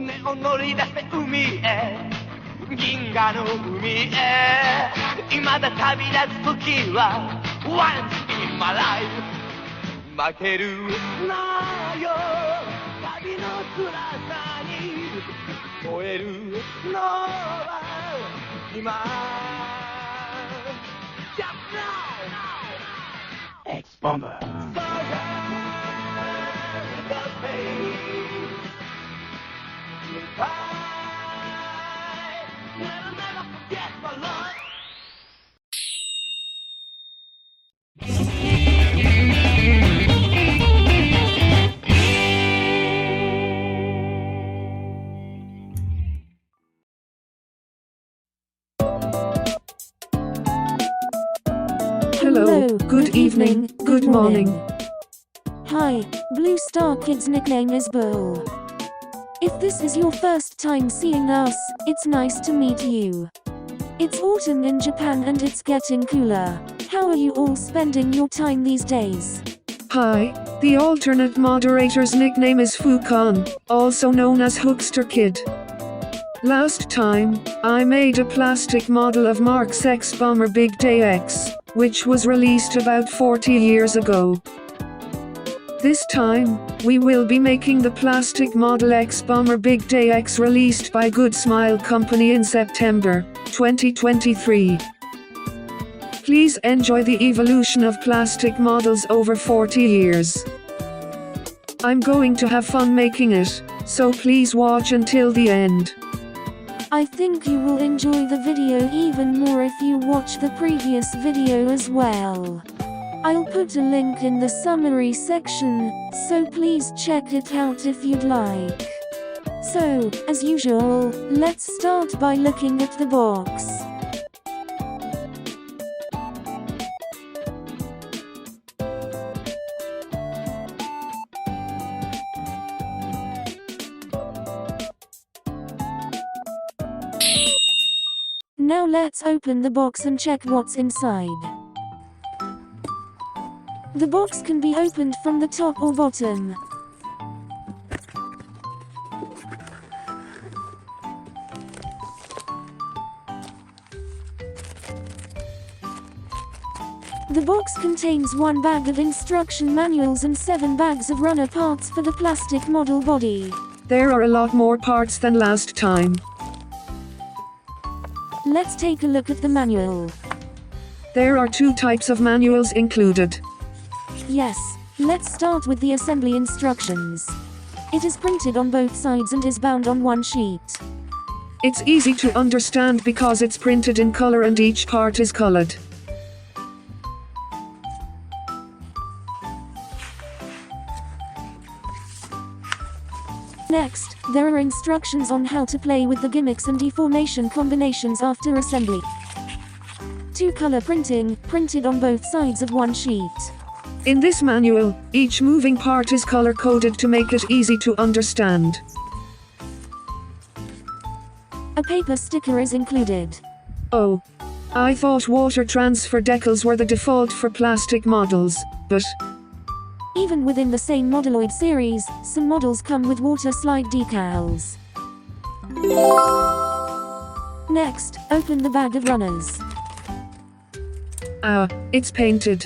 船を乗り出せ海へ銀河の海へ未だ旅立つ時は Once in my life 負けるなよ旅の辛さに燃えるのは今 Just now X Bomber Hello, good evening, good morning. Hi, Blue Star Kid's nickname is Bull. If this is your first time seeing us, it's nice to meet you. It's autumn in Japan and it's getting cooler. How are you all spending your time these days? Hi, the alternate moderator's nickname is Fukan, also known as Hookster Kid. Last time, I made a plastic model of Mark's X-Bomber Big Dai-X, which was released about 40 years ago. This time, we will be making the plastic model X-Bomber Big Dai-X released by Good Smile Company in September 2023. Please enjoy the evolution of plastic models over 40 years. I'm going to have fun making it, so please watch until the end. I think you will enjoy the video even more if you watch the previous video as well. I'll put a link in the summary section, so please check it out if you'd like. So, as usual, let's start by looking at the box. Now let's open the box and check what's inside. The box can be opened from the top or bottom. The box contains 1 bag of instruction manuals and 7 bags of runner parts for the plastic model body. There are a lot more parts than last time. Let's take a look at the manual. There are 2 types of manuals included. Yes, let's start with the assembly instructions. It is printed on both sides and is bound on 1 sheet. It's easy to understand because it's printed in color and each part is colored. Next, there are instructions on how to play with the gimmicks and deformation combinations after assembly. 2 color printing, printed on both sides of 1 sheet. In this manual, each moving part is color-coded to make it easy to understand. A paper sticker is included. Oh. I thought water transfer decals were the default for plastic models, but even within the same Modeloid series, some models come with water slide decals. Next, open the bag of runners. It's painted.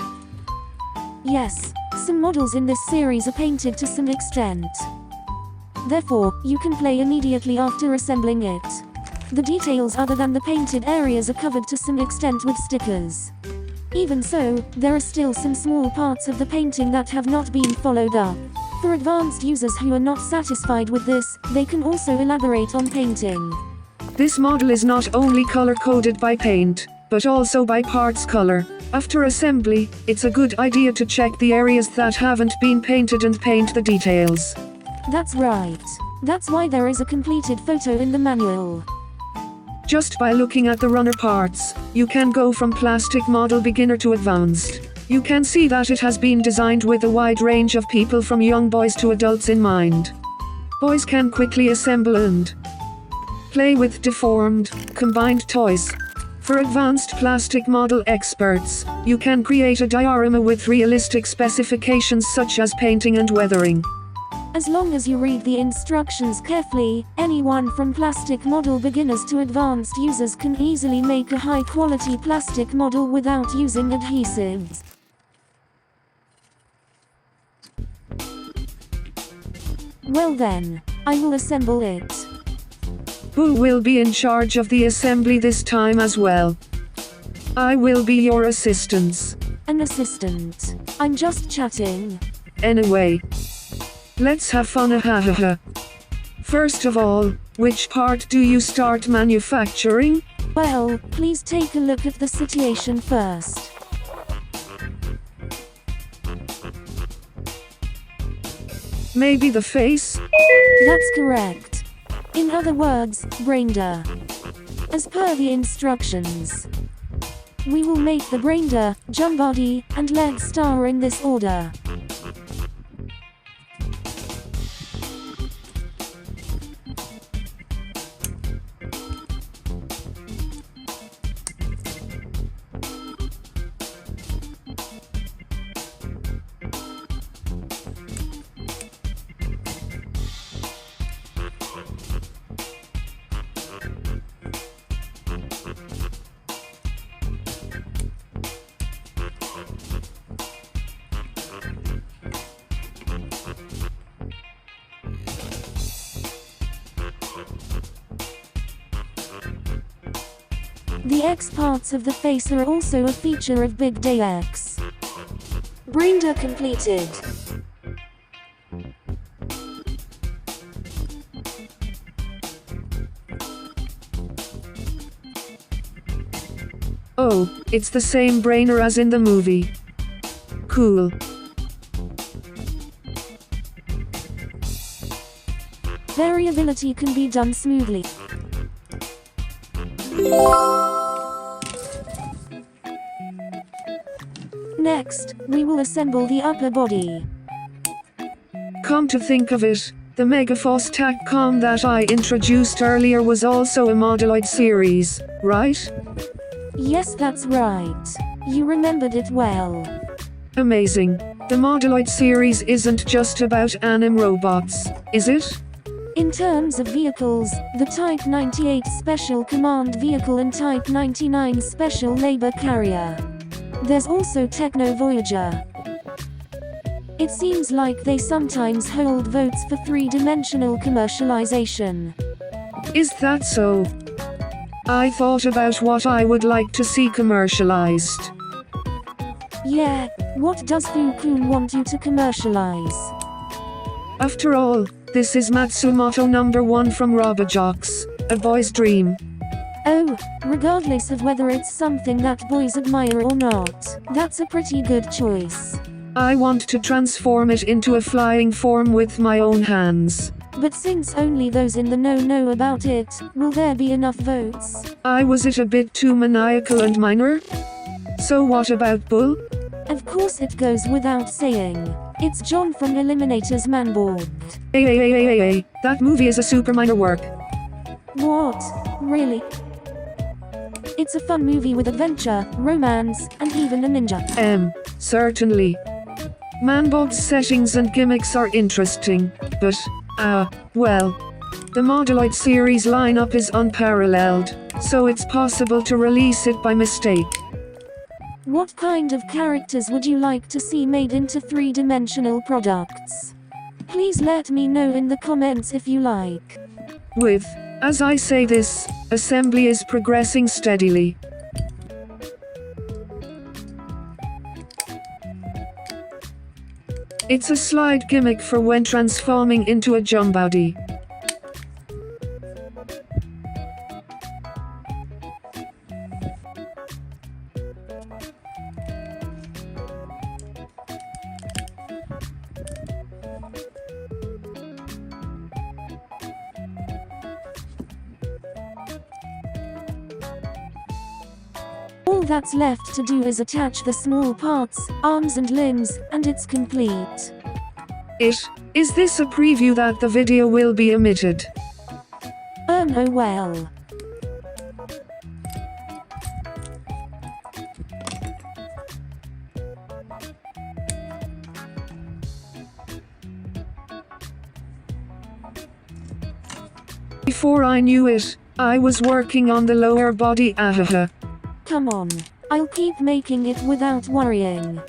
Yes, some models in this series are painted to some extent. Therefore, you can play immediately after assembling it. The details other than the painted areas are covered to some extent with stickers. Even so, there are still some small parts of the painting that have not been followed up. For advanced users who are not satisfied with this, they can also elaborate on painting. This model is not only color-coded by paint, but also by parts color. After assembly, it's a good idea to check the areas that haven't been painted and paint the details. That's right. That's why there is a completed photo in the manual. Just by looking at the runner parts, you can go from plastic model beginner to advanced. You can see that it has been designed with a wide range of people from young boys to adults in mind. Boys can quickly assemble and play with deformed, combined toys. For advanced plastic model experts, you can create a diorama with realistic specifications such as painting and weathering. As long as you read the instructions carefully, anyone from plastic model beginners to advanced users can easily make a high-quality plastic model without using adhesives. Well then, I will assemble it. Who will be in charge of the assembly this time as well? I will be your assistant. An assistant. I'm just chatting. Anyway, let's have fun, ahahaha. First of all, which part do you start manufacturing? Well, please take a look at the situation first. Maybe the face? That's correct. In other words, brainer. As per the instructions, we will make the brainer, jump body, and leg star in this order. The X parts of the face are also a feature of Big Dai-X. Brainer completed. Oh, it's the same brainer as in the movie. Cool. Variability can be done smoothly. Next, we will assemble the upper body. Come to think of it, the Megaforce TACCOM that I introduced earlier was also a Modeloid series, right? Yes, that's right. You remembered it well. Amazing. The Modeloid series isn't just about anim robots, is it? In terms of vehicles, the Type 98 Special Command Vehicle and Type 99 Special Labor Carrier. There's also Techno Voyager. It seems like they sometimes hold votes for three-dimensional commercialization. Is that so? I thought about what I would like to see commercialized. Yeah, what does Fu-kun want you to commercialize? After all, this is Matsumoto #1 from Robojocks, a boy's dream. Oh, regardless of whether it's something that boys admire or not, that's a pretty good choice. I want to transform it into a flying form with my own hands. But since only those in the know about it, will there be enough votes? Was it a bit too maniacal and minor? So what about Bull? Of course it goes without saying. It's John from Eliminator's Manboard. Hey, that movie is a super minor work. What? Really? It's a fun movie with adventure, romance, and even a ninja. Certainly. Manbob's settings and gimmicks are interesting, but, well, the Modeloid series lineup is unparalleled, so it's possible to release it by mistake. What kind of characters would you like to see made into three-dimensional products? Please let me know in the comments if you like. As I say this, assembly is progressing steadily. It's a slide gimmick for when transforming into a jump body. All that's left to do is attach the small parts, arms and limbs, and it's complete. Is this a preview that the video will be omitted? Oh well. before I knew it, I was working on the lower body. Ahaha. Come on. I'll keep making it without worrying.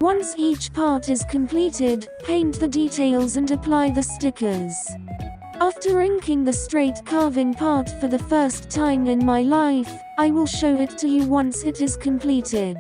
Once each part is completed, paint the details and apply the stickers. After inking the straight carving part for the first time in my life, I will show it to you once it is completed.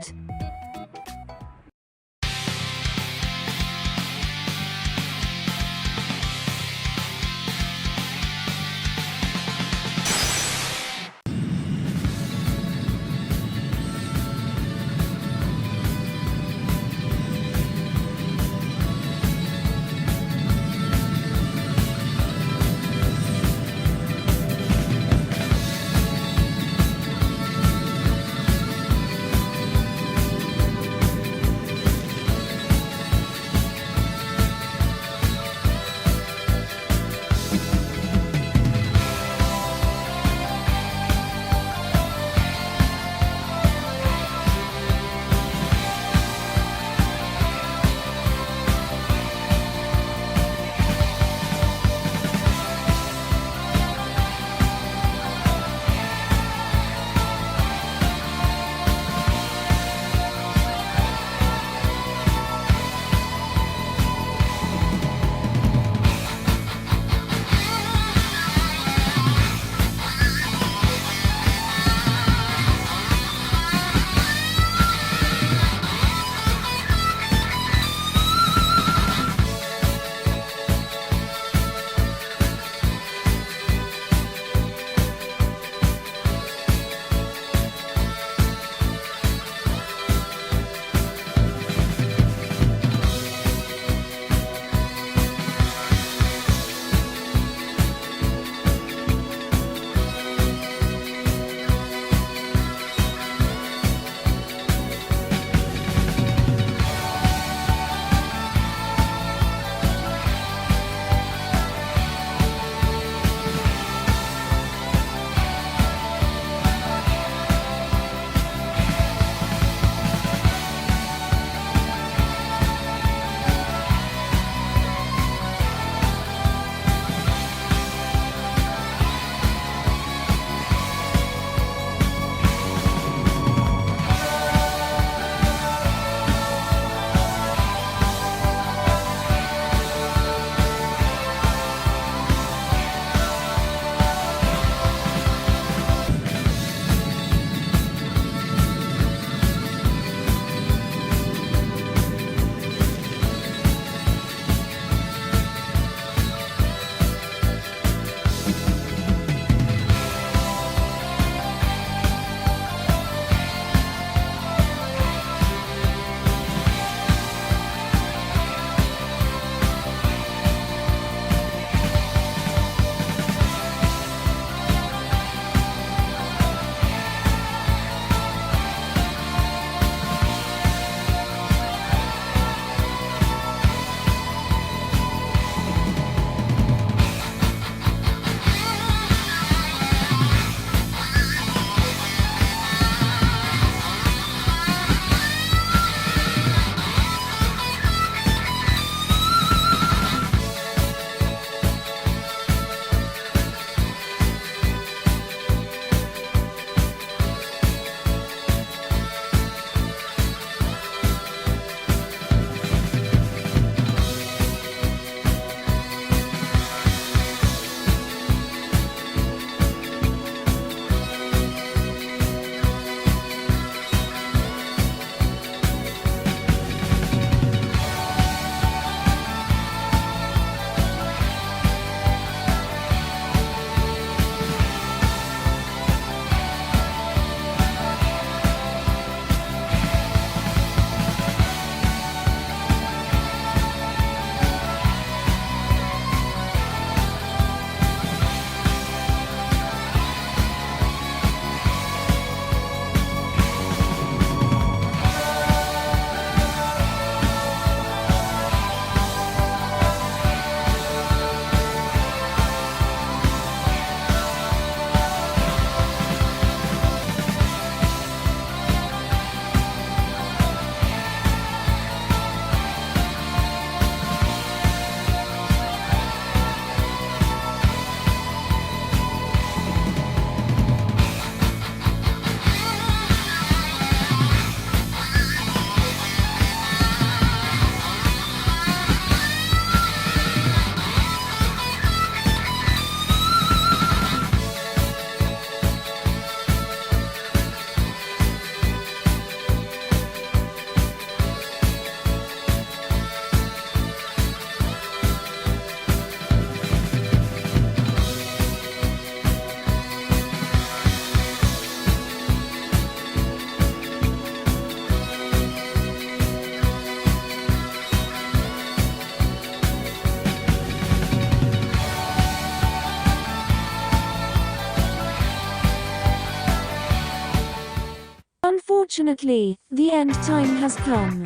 Unfortunately, the end time has come.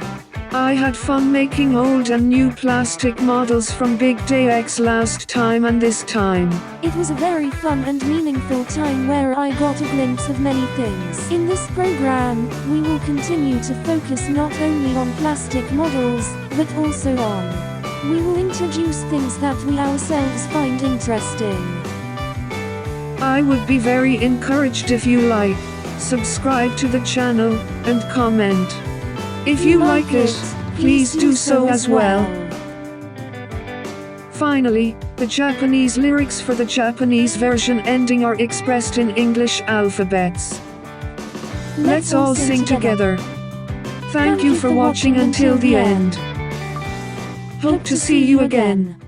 I had fun making old and new plastic models from Big Dai-X last time and this time. It was a very fun and meaningful time where I got a glimpse of many things. In this program, we will continue to focus not only on plastic models, but also on. We will introduce things that we ourselves find interesting. I would be very encouraged if you like, subscribe to the channel, and comment. If you like it, please do so as well. Finally, the Japanese lyrics for the Japanese version ending are expressed in English alphabets. Let's all sing together. Thank you for watching until the end. Hope to see you again.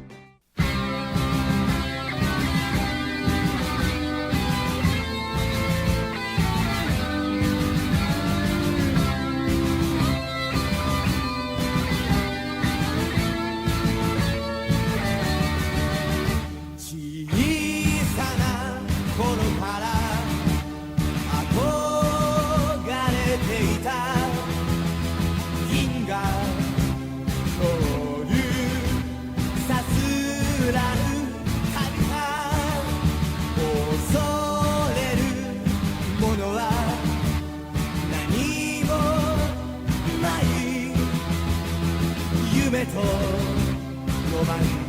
夢とロマン